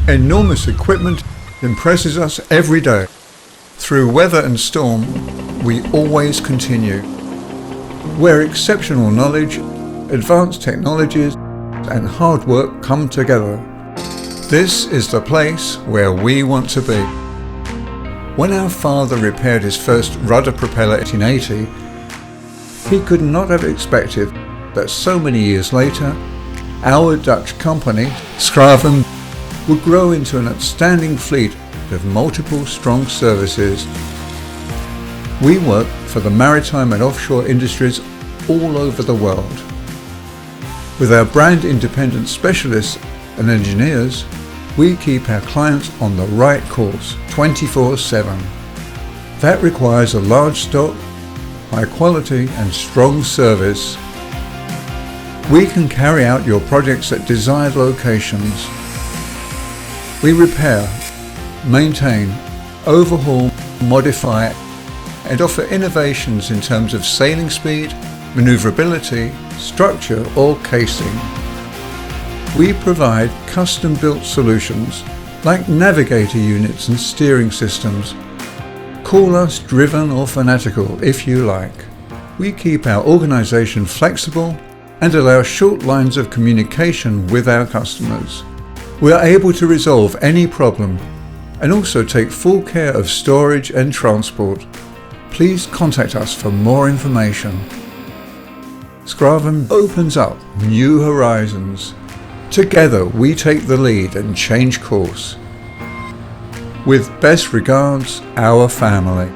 Enormous equipment impresses us every day. Through weather and storm, we always continue. Where exceptional knowledge, advanced technologies, and hard work come together. This is the place where we want to be. When our father repaired his first rudder propeller in 1880, he could not have expected that so many years later, our Dutch company, Schraven, would grow into an outstanding fleet of multiple strong services. We work for the maritime and offshore industries all over the world. With our brand independent specialists and engineers, we keep our clients on the right course 24/7. That requires a large stock, high quality and strong service. We can carry out your projects at desired locations. We repair, maintain, overhaul, modify and offer innovations in terms of sailing speed, maneuverability, structure or casing. We provide custom-built solutions like navigator units and steering systems. Call us driven or fanatical if you like. We keep our organization flexible and allow short lines of communication with our customers. We are able to resolve any problem and also take full care of storage and transport. Please contact us for more information. Schraven opens up new horizons. Together we take the lead and change course. With best regards, our family.